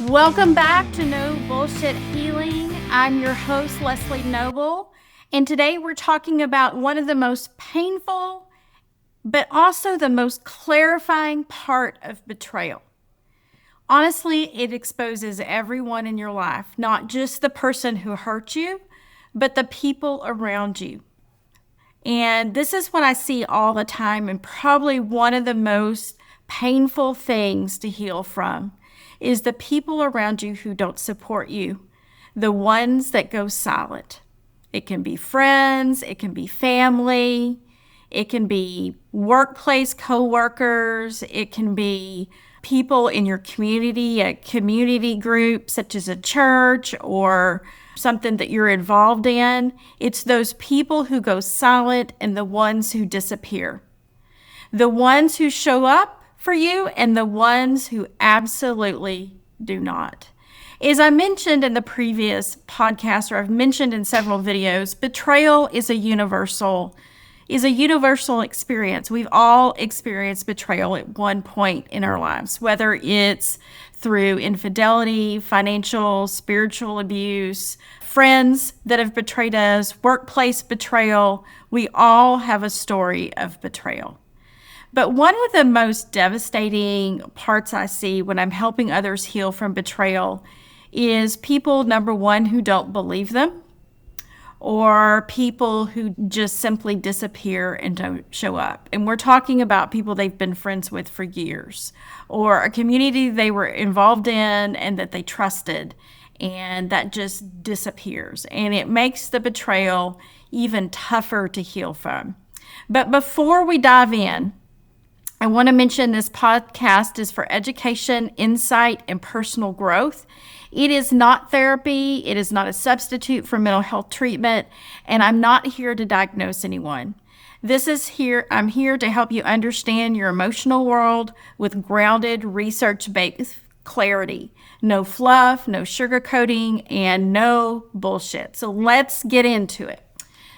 Welcome back to No Bullshit Healing. I'm your host, Leslie Noble, and today we're talking about one of the most painful, but also the most clarifying part of betrayal. Honestly, it exposes everyone in your life, not just the person who hurt you, but the people around you. And this is what I see all the time, and probably one of the most painful things to heal from is the people around you who don't support you, the ones that go silent. It can be friends, it can be family, it can be workplace coworkers, it can be people in your community, a community group such as a church or something that you're involved in. It's those people who go silent and the ones who disappear. The ones who show up for you and the ones who absolutely do not. As I mentioned in the previous podcast, or I've mentioned in several videos, betrayal is a universal experience. We've all experienced betrayal at one point in our lives, whether it's through infidelity, financial, spiritual abuse, friends that have betrayed us, workplace betrayal. We all have a story of betrayal. But one of the most devastating parts I see when I'm helping others heal from betrayal is people, number one, who don't believe them, or people who just simply disappear and don't show up. And we're talking about people they've been friends with for years, or a community they were involved in and that they trusted, and that just disappears. And it makes the betrayal even tougher to heal from. But before we dive in, I want to mention this podcast is for education, insight, and personal growth. It is not therapy. It is not a substitute for mental health treatment, and I'm not here to diagnose anyone. I'm here to help you understand your emotional world with grounded, research-based clarity. No fluff, no sugarcoating, and no bullshit. So let's get into it.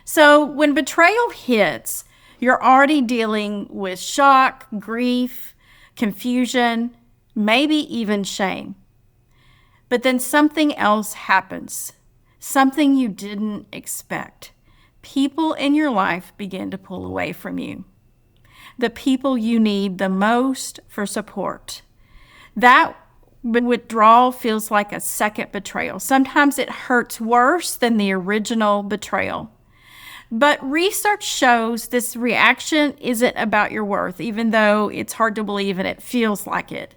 So when betrayal hits, you're already dealing with shock, grief, confusion, maybe even shame. But then something else happens, something you didn't expect. People in your life begin to pull away from you, the people you need the most for support. That withdrawal feels like a second betrayal. Sometimes it hurts worse than the original betrayal. But research shows this reaction isn't about your worth, even though it's hard to believe and it feels like it.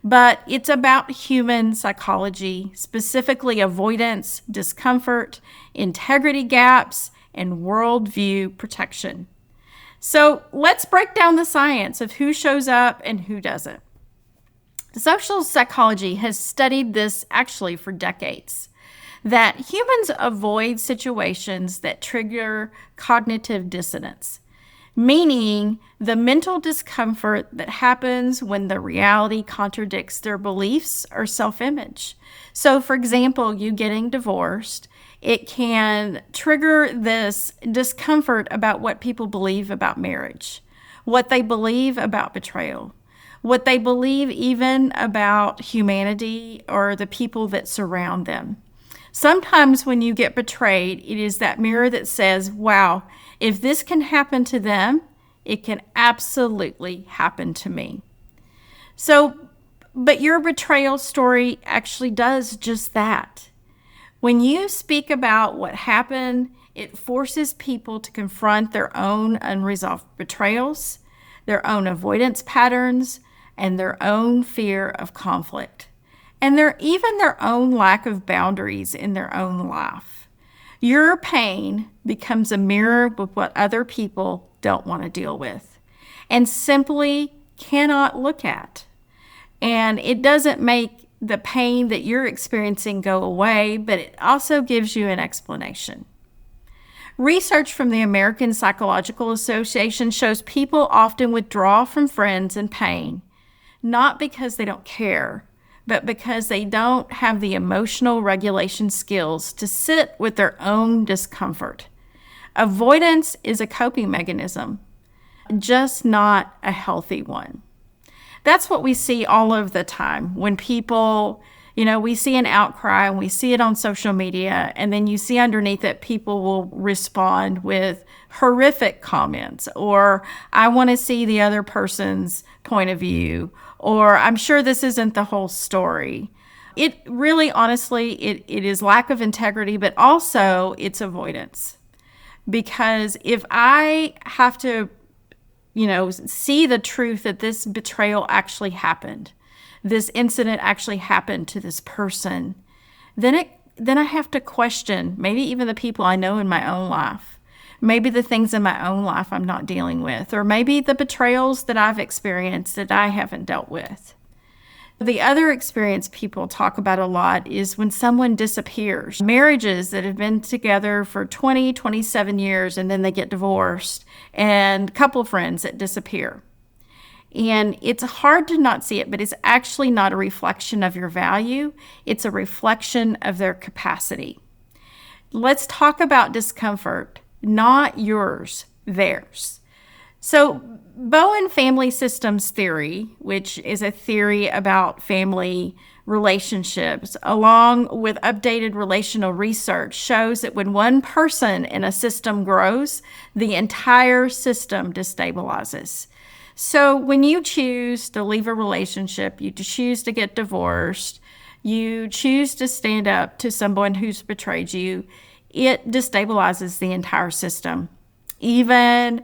But it's about human psychology, specifically avoidance, discomfort, integrity gaps, and worldview protection. So let's break down the science of who shows up and who doesn't. Social psychology has studied this actually for decades, that humans avoid situations that trigger cognitive dissonance, meaning the mental discomfort that happens when the reality contradicts their beliefs or self-image. So, for example, you getting divorced, it can trigger this discomfort about what people believe about marriage, what they believe about betrayal, what they believe even about humanity or the people that surround them. Sometimes when you get betrayed, it is that mirror that says, wow, if this can happen to them, it can absolutely happen to me. But your betrayal story actually does just that. When you speak about what happened, it forces people to confront their own unresolved betrayals, their own avoidance patterns, and their own fear of conflict. And even their own lack of boundaries in their own life. Your pain becomes a mirror with what other people don't want to deal with and simply cannot look at. And it doesn't make the pain that you're experiencing go away, but it also gives you an explanation. Research from the American Psychological Association shows people often withdraw from friends in pain, not because they don't care, but because they don't have the emotional regulation skills to sit with their own discomfort. Avoidance is a coping mechanism, just not a healthy one. That's what we see all of the time when people We see an outcry and we see it on social media, and then you see underneath it people will respond with horrific comments, or I want to see the other person's point of view, or I'm sure this isn't the whole story. It really, honestly, it is lack of integrity, but also it's avoidance. Because if I have to, see the truth that this betrayal actually happened, this incident actually happened to this person, then I have to question maybe even the people I know in my own life, maybe the things in my own life I'm not dealing with, or maybe the betrayals that I've experienced that I haven't dealt with. The other experience people talk about a lot is when someone disappears. Marriages that have been together for 20, 27 years and then they get divorced, and couple friends that disappear. And it's hard to not see it, but it's actually not a reflection of your value. It's a reflection of their capacity. Let's talk about discomfort, not yours, theirs. So Bowen family systems theory, which is a theory about family relationships, along with updated relational research, shows that when one person in a system grows, the entire system destabilizes. So when you choose to leave a relationship, you choose to get divorced, you choose to stand up to someone who's betrayed you, it destabilizes the entire system. Even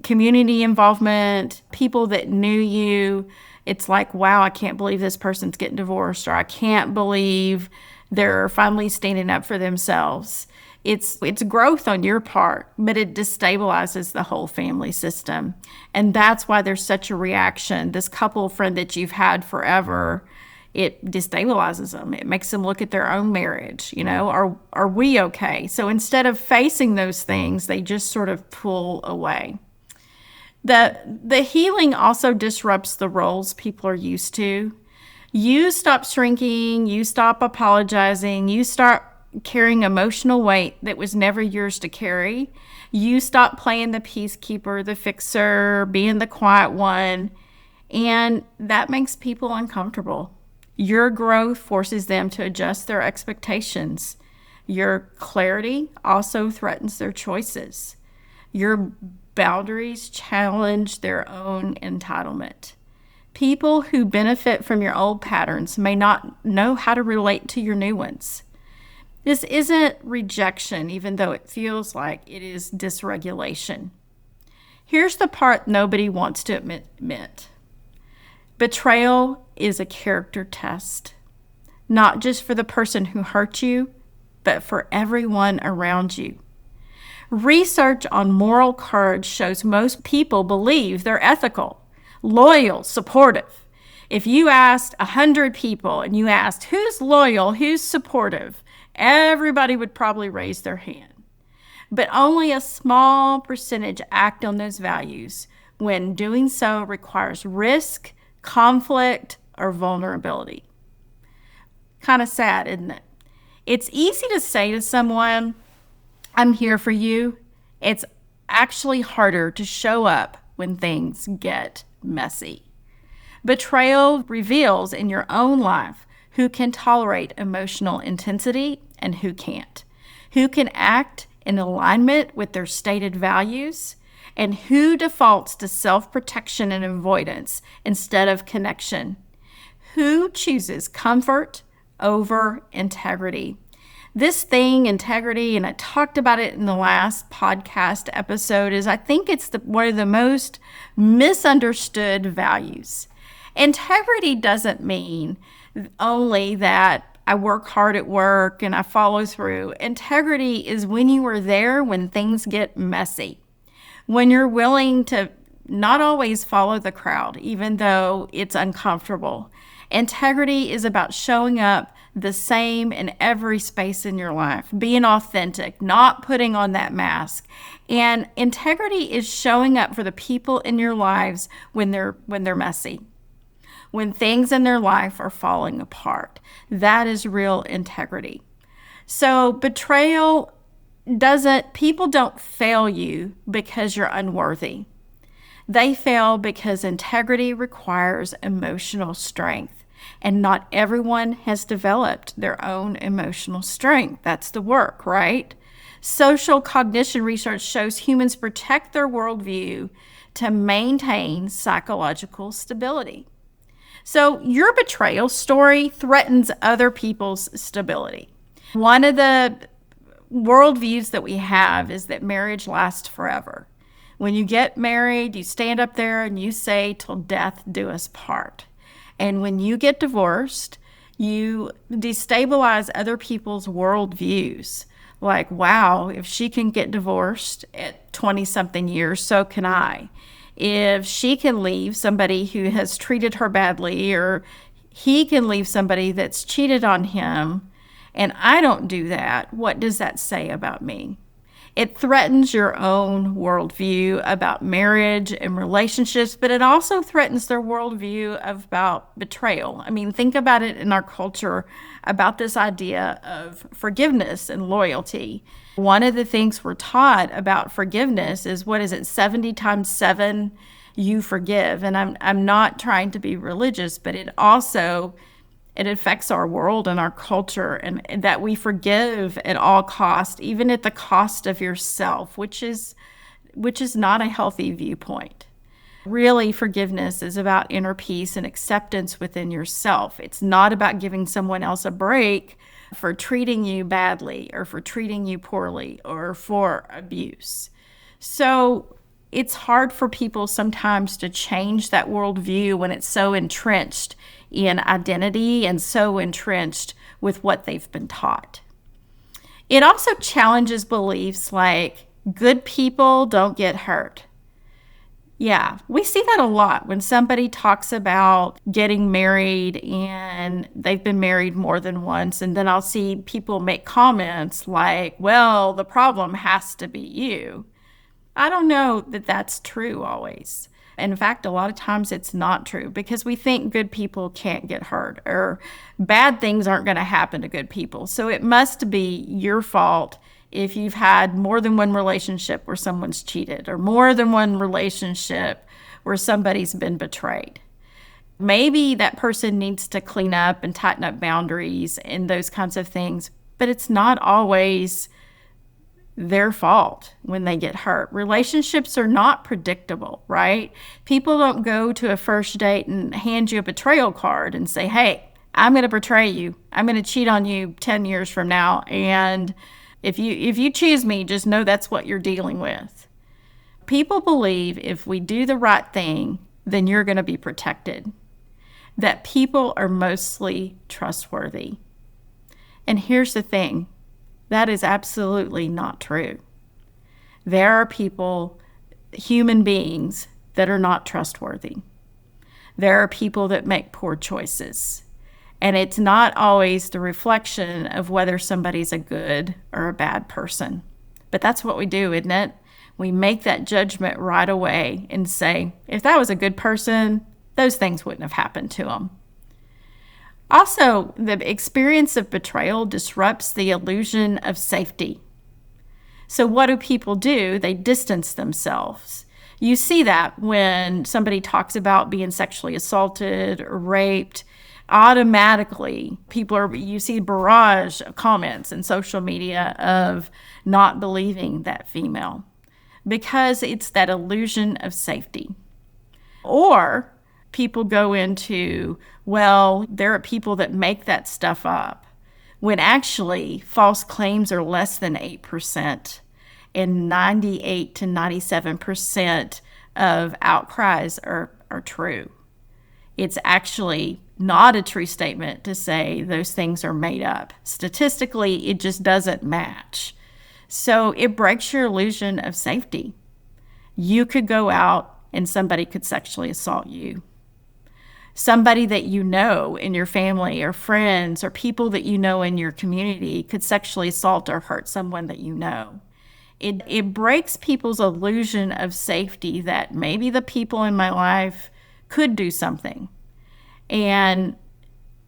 community involvement, people that knew you, it's like, wow, I can't believe this person's getting divorced, or I can't believe they're finally standing up for themselves. It's growth on your part, but it destabilizes the whole family system. And that's why there's such a reaction. This couple friend that you've had forever, it destabilizes them. It makes them look at their own marriage. Are we okay? So instead of facing those things, they just sort of pull away. The healing also disrupts the roles people are used to. You stop shrinking, you stop apologizing, you start carrying emotional weight that was never yours to carry. You stop playing the peacekeeper, the fixer, being the quiet one, and that makes people uncomfortable. Your growth forces them to adjust their expectations. Your clarity also threatens their choices. Your boundaries challenge their own entitlement. People who benefit from your old patterns may not know how to relate to your new ones. This isn't rejection, even though it feels like it is dysregulation. Here's the part nobody wants to admit. Betrayal is a character test, not just for the person who hurt you, but for everyone around you. Research on moral courage shows most people believe they're ethical, loyal, supportive. If you asked 100 people and you asked who's loyal, who's supportive, everybody would probably raise their hand. But only a small percentage act on those values when doing so requires risk, conflict, or vulnerability. Kind of sad, isn't it? It's easy to say to someone, I'm here for you. It's actually harder to show up when things get messy. Betrayal reveals in your own life who can tolerate emotional intensity and who can't, who can act in alignment with their stated values, and who defaults to self-protection and avoidance instead of connection, who chooses comfort over integrity. This thing, integrity, and I talked about it in the last podcast episode, is I think it's one of the most misunderstood values. Integrity doesn't mean only that I work hard at work and I follow through. Integrity is when you are there when things get messy, when you're willing to not always follow the crowd, even though it's uncomfortable. Integrity is about showing up the same in every space in your life, being authentic, not putting on that mask. And integrity is showing up for the people in your lives when they're messy, when things in their life are falling apart. That is real integrity. So betrayal people don't fail you because you're unworthy. They fail because integrity requires emotional strength. And not everyone has developed their own emotional strength. That's the work, right? Social cognition research shows humans protect their worldview to maintain psychological stability. So your betrayal story threatens other people's stability. One of the worldviews that we have is that marriage lasts forever. When you get married, you stand up there and you say, "Till death do us part." And when you get divorced, you destabilize other people's worldviews. Like, wow, if she can get divorced at 20 something years, so can I. If she can leave somebody who has treated her badly, or he can leave somebody that's cheated on him, and I don't do that, what does that say about me? It threatens your own worldview about marriage and relationships, but it also threatens their worldview about betrayal. I mean, think about it in our culture about this idea of forgiveness and loyalty. One of the things we're taught about forgiveness is, what is it, 70 times 7 you forgive. And I'm not trying to be religious, but it affects our world and our culture, and that we forgive at all cost, even at the cost of yourself, which is not a healthy viewpoint. Really, forgiveness is about inner peace and acceptance within yourself. It's not about giving someone else a break for treating you badly or for treating you poorly or for abuse. So it's hard for people sometimes to change that worldview when it's so entrenched in identity and so entrenched with what they've been taught. It also challenges beliefs like good people don't get hurt. Yeah, we see that a lot when somebody talks about getting married and they've been married more than once, and then I'll see people make comments like, well, the problem has to be you. I don't know that that's true always. In fact, a lot of times it's not true, because we think good people can't get hurt or bad things aren't going to happen to good people. So it must be your fault if you've had more than one relationship where someone's cheated, or more than one relationship where somebody's been betrayed. Maybe that person needs to clean up and tighten up boundaries and those kinds of things, but it's not always their fault when they get hurt. Relationships are not predictable, right? People don't go to a first date and hand you a betrayal card and say, "Hey, I'm going to betray you. I'm going to cheat on you 10 years from now. And if you choose me, just know that's what you're dealing with." People believe if we do the right thing, then you're going to be protected. That people are mostly trustworthy. And here's the thing. That is absolutely not true. There are people, human beings, that are not trustworthy. There are people that make poor choices. And it's not always the reflection of whether somebody's a good or a bad person. But that's what we do, isn't it? We make that judgment right away and say, if that was a good person, those things wouldn't have happened to them. Also, the experience of betrayal disrupts the illusion of safety. So what do people do? They distance themselves. You see that when somebody talks about being sexually assaulted or raped. Automatically, you see barrage of comments in social media of not believing that female, because it's that illusion of safety. Or people go into, well, there are people that make that stuff up, when actually false claims are less than 8%, and 98 to 97% of outcries are true. It's actually not a true statement to say those things are made up. Statistically, it just doesn't match. So it breaks your illusion of safety. You could go out and somebody could sexually assault you. Somebody that you know in your family or friends or people that you know in your community could sexually assault or hurt someone that you know. It breaks people's illusion of safety that maybe the people in my life could do something. And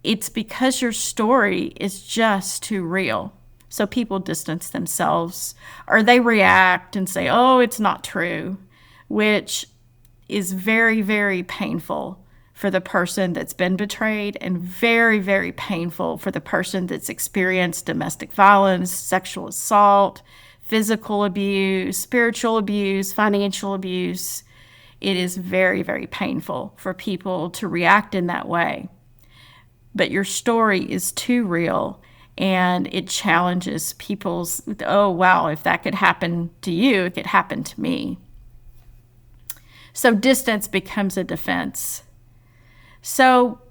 it's because your story is just too real. So people distance themselves, or they react and say, oh, it's not true, which is very, very painful for the person that's been betrayed and very, very painful for the person that's experienced domestic violence, sexual assault, physical abuse, spiritual abuse, financial abuse. It is very, very painful for people to react in that way. But your story is too real, and it challenges people's, oh, wow, if that could happen to you, it could happen to me. So distance becomes a defense. So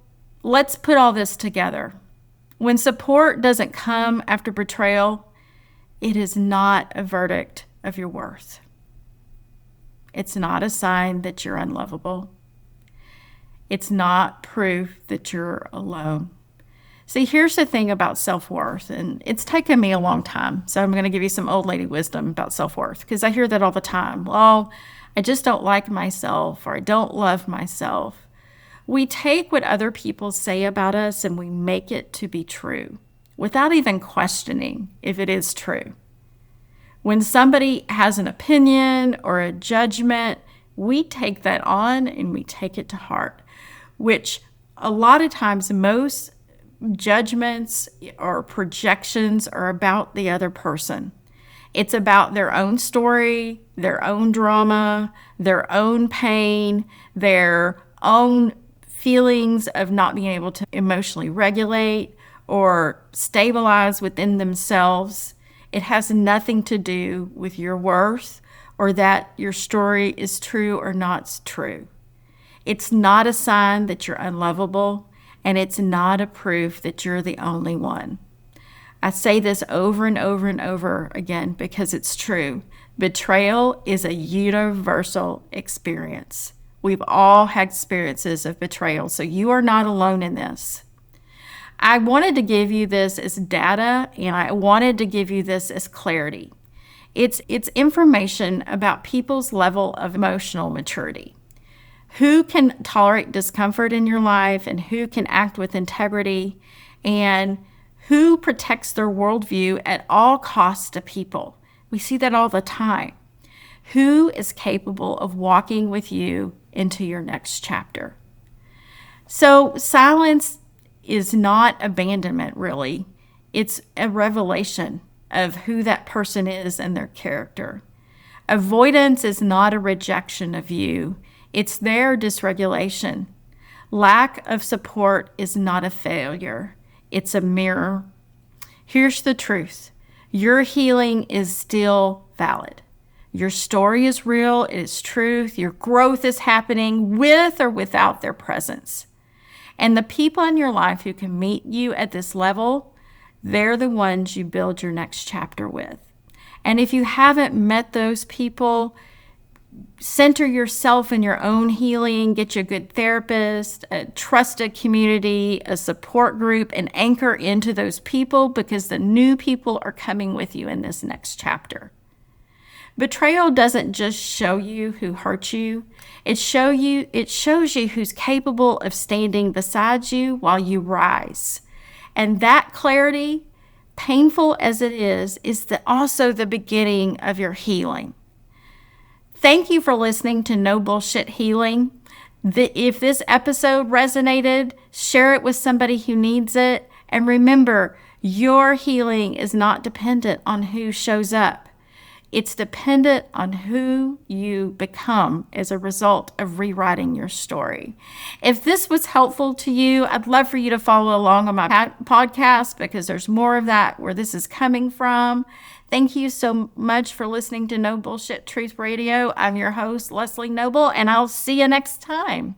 let's put all this together. When support doesn't come after betrayal, it is not a verdict of your worth. It's not a sign that you're unlovable. It's not proof that you're alone. See, here's the thing about self-worth, and it's taken me a long time, so I'm going to give you some old lady wisdom about self-worth, because I hear that all the time. Well, I just don't like myself, or I don't love myself. We take what other people say about us and we make it to be true without even questioning if it is true. When somebody has an opinion or a judgment, we take that on and we take it to heart, which a lot of times most judgments or projections are about the other person. It's about their own story, their own drama, their own pain, their own feelings of not being able to emotionally regulate or stabilize within themselves. It has nothing to do with your worth or that your story is true or not true. It's not a sign that you're unlovable, and it's not a proof that you're the only one. I say this over and over and over again because it's true. Betrayal is a universal experience. We've all had experiences of betrayal, so you are not alone in this. I wanted to give you this as data, and I wanted to give you this as clarity. It's information about people's level of emotional maturity. Who can tolerate discomfort in your life, and who can act with integrity, and who protects their worldview at all costs to people. We see that all the time. Who is capable of walking with you into your next chapter? So silence is not abandonment, really. It's a revelation of who that person is and their character. Avoidance is not a rejection of you. It's their dysregulation. Lack of support is not a failure. It's a mirror. Here's the truth. Your healing is still valid. Your story is real, it is truth. Your growth is happening with or without their presence. And the people in your life who can meet you at this level, they're the ones you build your next chapter with. And if you haven't met those people, center yourself in your own healing, get you a good therapist, a trusted community, a support group, and anchor into those people because the new people are coming with you in this next chapter. Betrayal doesn't just show you who hurt you. It shows you who's capable of standing beside you while you rise. And that clarity, painful as it is also the beginning of your healing. Thank you for listening to No Bullshit Healing. If this episode resonated, share it with somebody who needs it. And remember, your healing is not dependent on who shows up. It's dependent on who you become as a result of rewriting your story. If this was helpful to you, I'd love for you to follow along on my podcast because there's more of that where this is coming from. Thank you so much for listening to No Bullshit Truth Radio. I'm your host, Leslie Noble, and I'll see you next time.